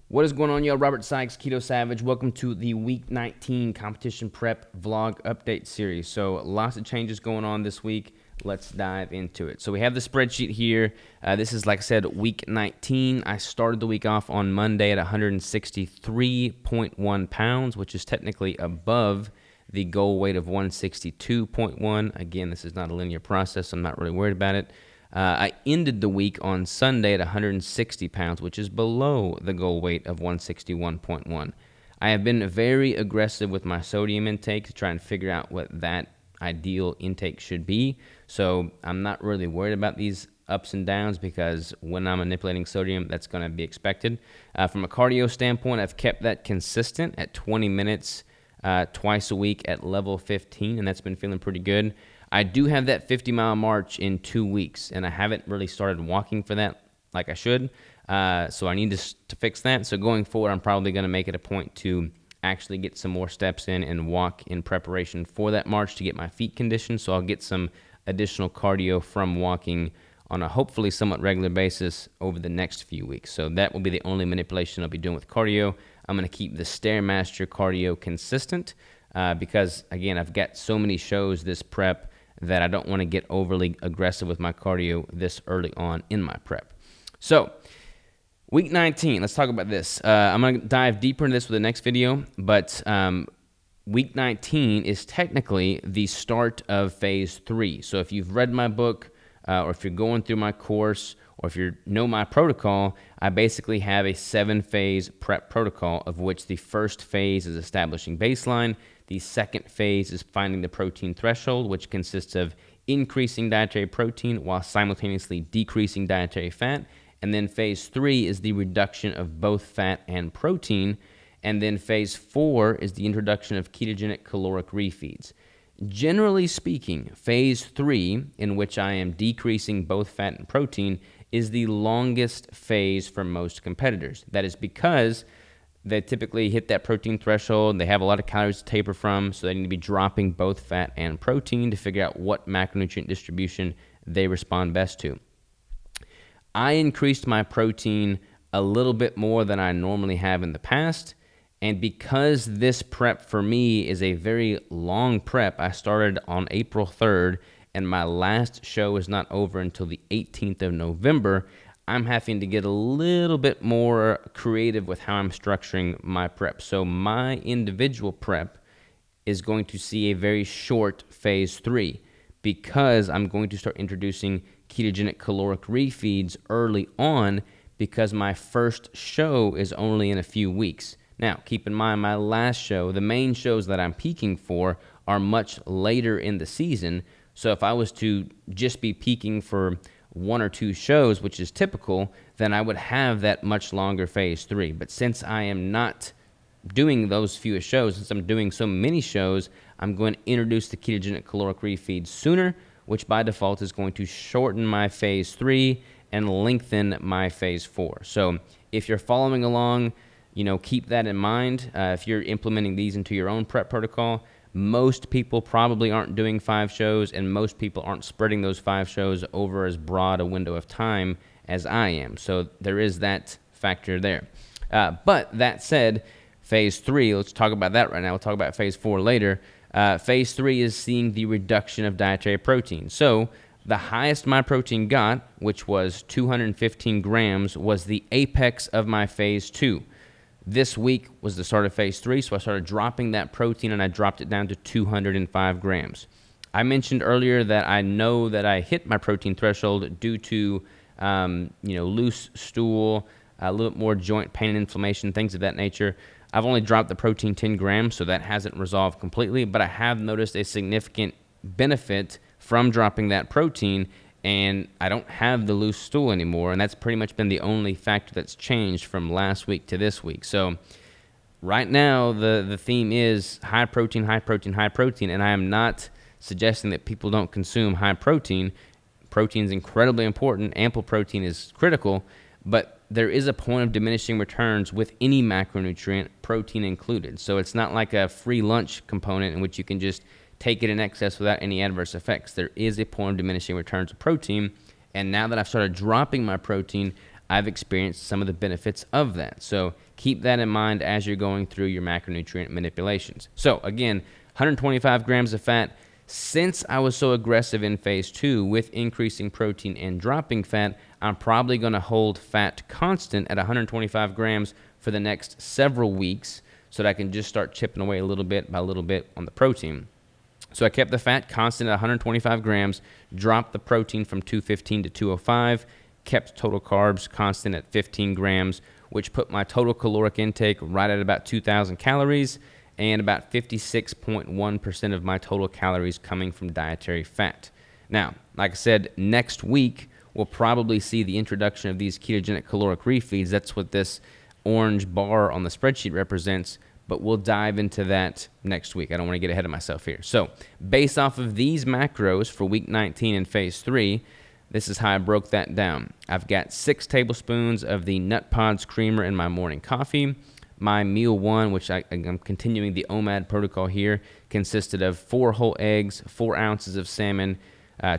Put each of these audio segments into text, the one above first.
What is going on, y'all? Robert Sykes, Keto Savage. Welcome to the Week 19 Competition Prep Vlog Update Series. So lots of changes going on this week. Let's dive into it. So we have the spreadsheet here. This is, like I said, Week 19. I started the week off on Monday at 163.1 pounds, which is technically above the goal weight of 162.1. Again, this is not a linear process, so I'm not really worried about it. I ended the week on Sunday at 160 pounds, which is below the goal weight of 161.1. I have been very aggressive with my sodium intake to try and figure out what that ideal intake should be. So I'm not really worried about these ups and downs because when I'm manipulating sodium, that's going to be expected. From a cardio standpoint, I've kept that consistent at 20 minutes twice a week at level 15, and that's been feeling pretty good. I do have that 50-mile march in 2 weeks, and I haven't really started walking for that like I should, so I need to fix that. So going forward, I'm probably going to make it a point to actually get some more steps in and walk in preparation for that march to get my feet conditioned, so I'll get some additional cardio from walking on a hopefully somewhat regular basis over the next few weeks. So that will be the only manipulation I'll be doing with cardio. I'm going to keep the Stairmaster cardio consistent because, again, I've got so many shows this prep that I don't want to get overly aggressive with my cardio this early on in my prep. So, Week 19, let's talk about this. I'm going to dive deeper into this with the next video, but Week 19 is technically the start of Phase 3. So if you've read my book, or if you're going through my course, or if you know my protocol, I basically have a 7-phase prep protocol, of which the first phase is establishing baseline. The second phase is finding the protein threshold, which consists of increasing dietary protein while simultaneously decreasing dietary fat. And then phase 3 is the reduction of both fat and protein. And then phase 4 is the introduction of ketogenic caloric refeeds. Generally speaking, phase 3, in which I am decreasing both fat and protein, is the longest phase for most competitors. That is because they typically hit that protein threshold. They have a lot of calories to taper from, so they need to be dropping both fat and protein to figure out what macronutrient distribution they respond best to. I increased my protein a little bit more than I normally have in the past, and because this prep for me is a very long prep, I started on April 3rd, and my last show is not over until the 18th of November, I'm having to get a little bit more creative with how I'm structuring my prep. So my individual prep is going to see a very short phase 3 because I'm going to start introducing ketogenic caloric refeeds early on because my first show is only in a few weeks. Now, keep in mind, my last show, the main shows that I'm peaking for are much later in the season. So if I was to just be peaking for 1 or 2 shows, which is typical, then I would have that much longer phase 3. But since I am not doing those few shows, since I'm doing so many shows, I'm going to introduce the ketogenic caloric refeed sooner, which by default is going to shorten my phase 3 and lengthen my phase 4. So if you're following along, keep that in mind. If you're implementing these into your own prep protocol, most people probably aren't doing 5 shows, and most people aren't spreading those 5 shows over as broad a window of time as I am. So there is that factor there. But that said, phase 3, let's talk about that right now. We'll talk about phase 4 later. Phase 3 is seeing the reduction of dietary protein. So the highest my protein got, which was 215 grams, was the apex of my phase 2. This week was the start of phase 3, so I started dropping that protein, and I dropped it down to 205 grams. I mentioned earlier that I know that I hit my protein threshold due to loose stool, a little bit more joint pain and inflammation, things of that nature. I've only dropped the protein 10 grams, so that hasn't resolved completely, but I have noticed a significant benefit from dropping that protein, and I don't have the loose stool anymore, and that's pretty much been the only factor that's changed from last week to this week. So right now, the theme is high protein, high protein, high protein, and I am not suggesting that people don't consume high protein. Protein is incredibly important. Ample protein is critical, but there is a point of diminishing returns with any macronutrient, protein included. So it's not like a free lunch component in which you can just take it in excess without any adverse effects. There is a point of diminishing returns of protein. And now that I've started dropping my protein, I've experienced some of the benefits of that. So keep that in mind as you're going through your macronutrient manipulations. So again, 125 grams of fat. Since I was so aggressive in phase 2 with increasing protein and dropping fat, I'm probably going to hold fat constant at 125 grams for the next several weeks so that I can just start chipping away a little bit by little bit on the protein. So I kept the fat constant at 125 grams, dropped the protein from 215 to 205, kept total carbs constant at 15 grams, which put my total caloric intake right at about 2,000 calories, and about 56.1% of my total calories coming from dietary fat. Now, like I said, next week, we'll probably see the introduction of these ketogenic caloric refeeds. That's what this orange bar on the spreadsheet represents, but we'll dive into that next week. I don't want to get ahead of myself here. So, based off of these macros for week 19 in phase 3, this is how I broke that down. I've got 6 tablespoons of the Nut Pods creamer in my morning coffee. My meal 1, which I'm continuing the OMAD protocol here, consisted of 4 whole eggs, 4 ounces of salmon,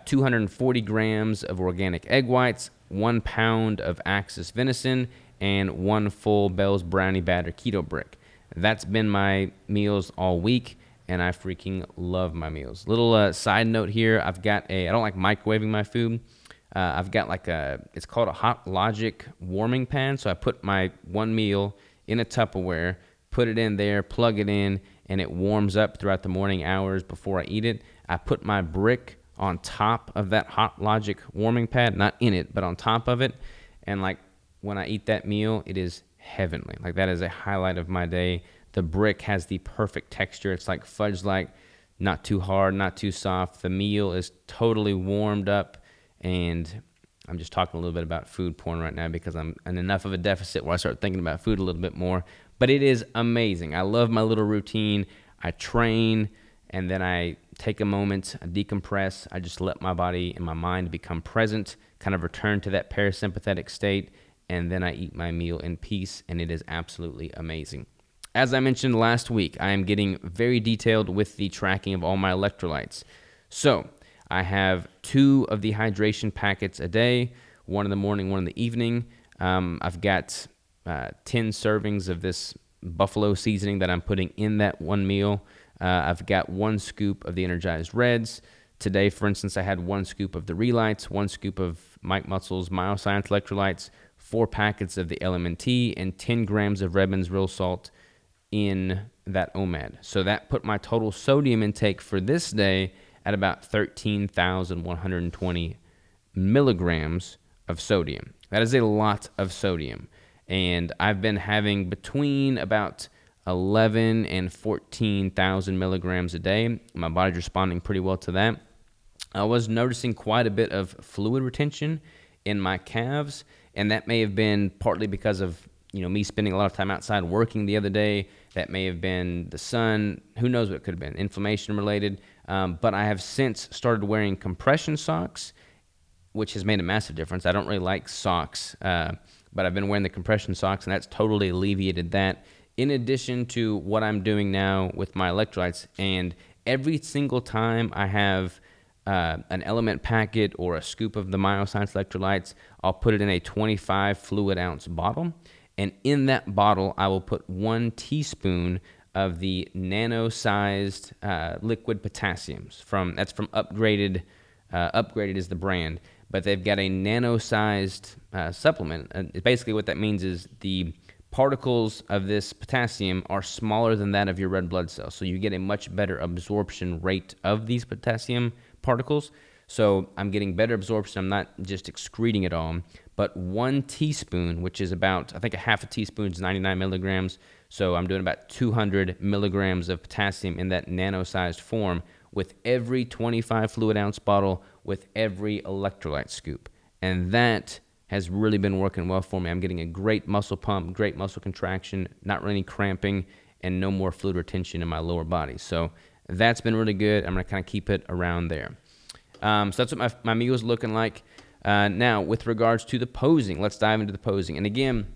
240 grams of organic egg whites, 1 pound of Axis venison, and 1 full Bell's Brownie Batter keto brick. That's been my meals all week, and I freaking love my meals. Little side note here, I don't like microwaving my food. I've got it's called a Hot Logic warming pan, so I put my one meal in a Tupperware, put it in there, plug it in, and it warms up throughout the morning hours before I eat it. I put my brick on top of that Hot Logic warming pad, not in it, but on top of it. And when I eat that meal, it is heavenly. That is a highlight of my day. The brick has the perfect texture. It's like fudge-like, not too hard, not too soft. The meal is totally warmed up, and I'm just talking a little bit about food porn right now because I'm in enough of a deficit where I start thinking about food a little bit more. But it is amazing. I love my little routine. I train, and then I take a moment, I decompress. I just let my body and my mind become present, kind of return to that parasympathetic state, and then I eat my meal in peace, and it is absolutely amazing. As I mentioned last week, I am getting very detailed with the tracking of all my electrolytes. So I have 2 of the hydration packets a day, 1 in the morning, 1 in the evening. I've got 10 servings of this buffalo seasoning that I'm putting in that one meal. I've got 1 scoop of the Energized Reds. Today, for instance, I had 1 scoop of the Relights, 1 scoop of Mike Muscle's Myoscience electrolytes, 4 packets of the LMNT, and 10 grams of Redmond's Real Salt in that OMAD. So that put my total sodium intake for this day at about 13,120 milligrams of sodium. That is a lot of sodium. And I've been having between about 11 and 14,000 milligrams a day. My body's responding pretty well to that. I was noticing quite a bit of fluid retention in my calves, and that may have been partly because of me spending a lot of time outside working the other day. That may have been the sun. Who knows what it could have been, inflammation related. But I have since started wearing compression socks, which has made a massive difference. I don't really like socks, but I've been wearing the compression socks, and that's totally alleviated that. In addition to what I'm doing now with my electrolytes, and every single time I have an element packet or a scoop of the Myoscience electrolytes, I'll put it in a 25 fluid ounce bottle. And in that bottle, I will put 1 teaspoon of the nano-sized liquid potassiums. That's from Upgraded. Upgraded is the brand, but they've got a nano-sized supplement. Basically, what that means is the particles of this potassium are smaller than that of your red blood cells, so you get a much better absorption rate of these potassium particles. So I'm getting better absorption. I'm not just excreting it all. But 1 teaspoon, which is about, I think a half a teaspoon is 99 milligrams. So I'm doing about 200 milligrams of potassium in that nano-sized form with every 25 fluid ounce bottle with every electrolyte scoop. And that has really been working well for me. I'm getting a great muscle pump, great muscle contraction, not really cramping, and no more fluid retention in my lower body. So that's been really good. I'm going to kind of keep it around there. So that's what my meal is looking like. Now, with regards to the posing, let's dive into the posing. And again,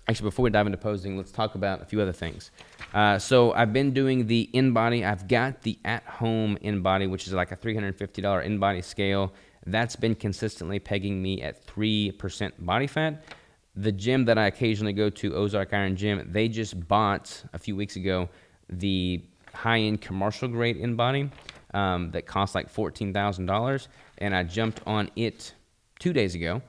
actually, before we dive into posing, let's talk about a few other things. So I've been doing the Inbody. I've got the at-home Inbody, which is like a $350 Inbody scale. That's been consistently pegging me at 3% body fat. The gym that I occasionally go to, Ozark Iron Gym, they just bought a few weeks ago the high-end commercial grade Inbody that costs like $14,000, and I jumped on it 2 days ago,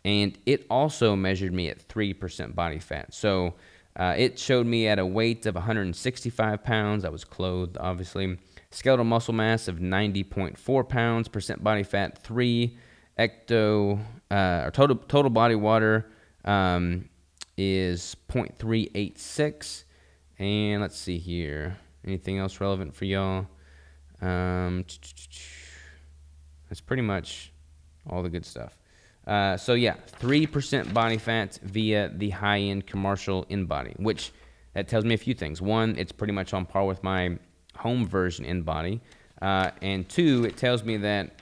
and it also measured me at 3% body fat. So it showed me at a weight of 165 pounds. I was clothed, obviously. Skeletal muscle mass of 90.4 pounds, percent body fat 3, or total body water is 0.386. And let's see here. Anything else relevant for y'all? That's pretty much all the good stuff. So yeah, 3% body fat via the high-end commercial Inbody, which that tells me a few things. One, it's pretty much on par with my home version Inbody. And two, it tells me that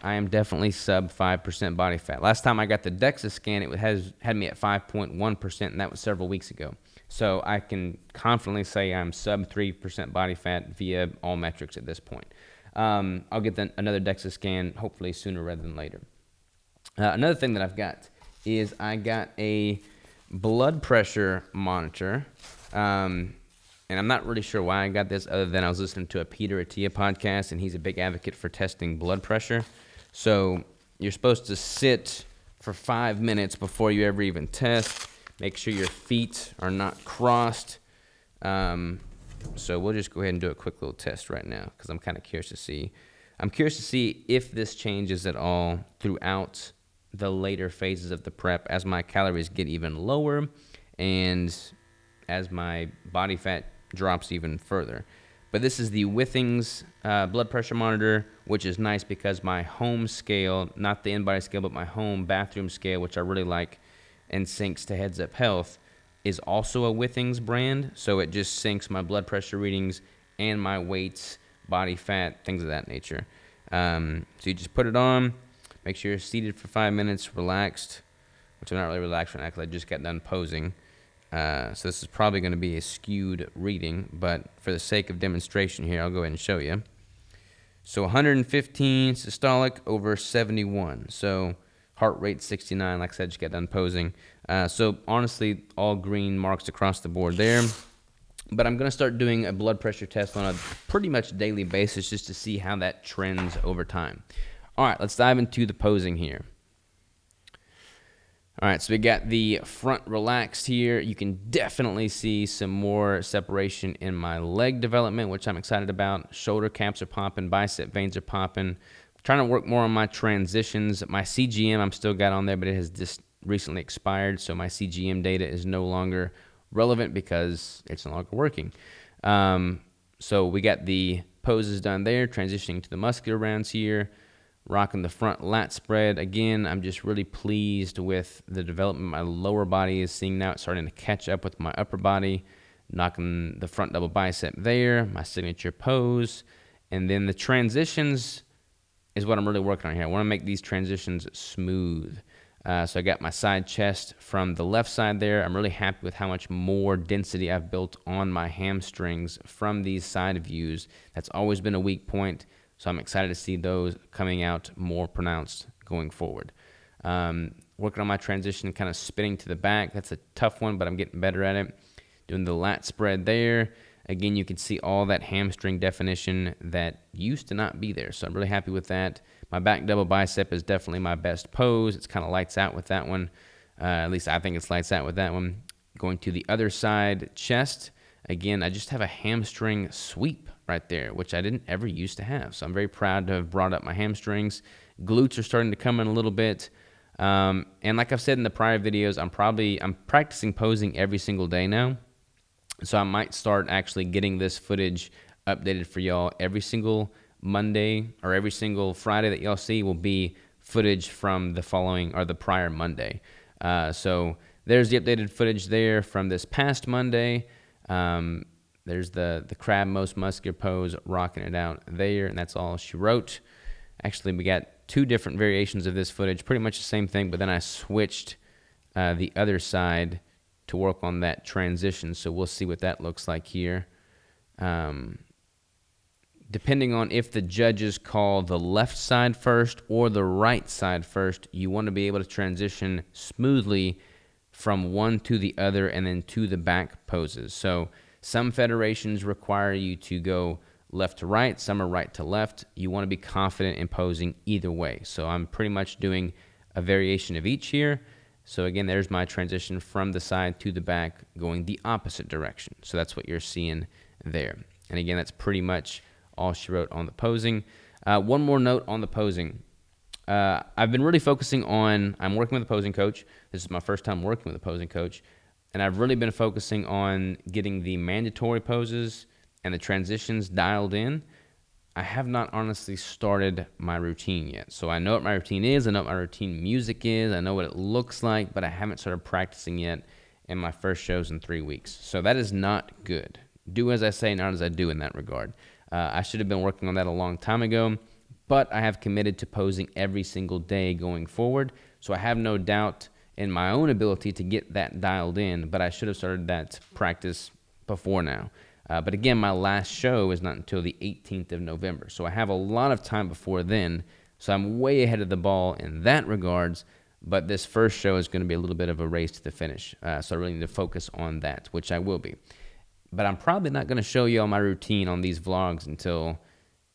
I am definitely sub 5% body fat. Last time I got the DEXA scan, it had me at 5.1%, and that was several weeks ago. So I can confidently say I'm sub 3% body fat via all metrics at this point. I'll get another DEXA scan hopefully sooner rather than later. Another thing that I've got is I got a blood pressure monitor. And I'm not really sure why I got this other than I was listening to a Peter Attia podcast, and he's a big advocate for testing blood pressure. So you're supposed to sit for 5 minutes before you ever even test. Make sure your feet are not crossed. So we'll just go ahead and do a quick little test right now because I'm kind of curious to see. I'm curious to see if this changes at all throughout the later phases of the prep as my calories get even lower and as my body fat drops even further. But this is the Withings blood pressure monitor, which is nice because my home scale, not the Inbody scale, but my home bathroom scale, which I really like and syncs to Heads Up Health, is also a Withings brand. So it just syncs my blood pressure readings and my weights, body fat, things of that nature. So you just put it on, make sure you're seated for 5 minutes, relaxed, which I'm not really relaxed right now because I just got done posing. So this is probably going to be a skewed reading, but for the sake of demonstration here, I'll go ahead and show you. So 115 systolic over 71. So heart rate 69, like I said, just got done posing. So honestly, all green marks across the board there. But I'm going to start doing a blood pressure test on a pretty much daily basis just to see how that trends over time. All right, let's dive into the posing here. All right, so we got the front relaxed here. You can definitely see some more separation in my leg development, which I'm excited about. Shoulder caps are popping, bicep veins are popping. I'm trying to work more on my transitions. My CGM I'm still got on there, but it has just recently expired, so my CGM data is no longer relevant because it's no longer working. So we got the poses done there, transitioning to the muscular rounds here. Rocking the front lat spread. Again, I'm just really pleased with the development my lower body is seeing now. It's starting to catch up with my upper body. Knocking the front double bicep there, my signature pose. And then the transitions is what I'm really working on here. I want to make these transitions smooth. So I got my side chest from the left side there. I'm really happy with how much more density I've built on my hamstrings from these side views. That's always been a weak point. So I'm excited to see those coming out more pronounced going forward. Working on my transition, kind of spinning to the back. That's a tough one, but I'm getting better at it. Doing the lat spread there. Again, you can see all that hamstring definition that used to not be there. So I'm really happy with that. My back double bicep is definitely my best pose. It's kind of lights out with that one. At least I think it's lights out with that one. Going to the other side, chest. Again, I just have a hamstring sweep right there, which I didn't ever used to have. So I'm very proud to have brought up my hamstrings. Glutes are starting to come in a little bit. And like I've said in the prior videos, I'm practicing posing every single day now. So I might start actually getting this footage updated for y'all every single Monday or every single Friday that y'all see will be footage from the following or the prior Monday. So there's the updated footage there from this past Monday. There's the crab most muscular pose, rocking it out there, and that's all she wrote. Actually, we got two different variations of this footage, pretty much the same thing, but then I switched the other side to work on that transition. So we'll see what that looks like here. Depending on if the judges call the left side first or the right side first, you want to be able to transition smoothly from one to the other and then to the back poses. So some federations require you to go left to right, some are right to left. You want to be confident in posing either way. So I'm pretty much doing a variation of each here. So again, there's my transition from the side to the back going the opposite direction. So that's what you're seeing there. And again, that's pretty much all she wrote on the posing. One more note on the posing. I've been really focusing on, I'm working with a posing coach. This is my first time working with a posing coach. And I've really been focusing on getting the mandatory poses and the transitions dialed in. I have not honestly started my routine yet. So I know what my routine is. I know what my routine music is. I know what it looks like, but I haven't started practicing yet in my first shows in 3 weeks. So that is not good. Do as I say, not as I do in that regard. I should have been working on that a long time ago, but I have committed to posing every single day going forward. So I have no doubt in my own ability to get that dialed in, but I should have started that practice before now. But again, my last show is not until the 18th of November. So I have a lot of time before then. So I'm way ahead of the ball in that regards. But this first show is going to be a little bit of a race to the finish. So I really need to focus on that, which I will be. But I'm probably not going to show you all my routine on these vlogs until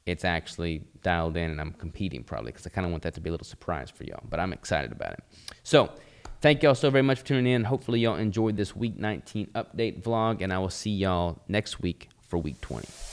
it's actually dialed in and I'm competing probably, because I kind of want that to be a little surprise for y'all. But I'm excited about it. So thank y'all so very much for tuning in. Hopefully y'all enjoyed this week 19 update vlog, and I will see y'all next week for week 20.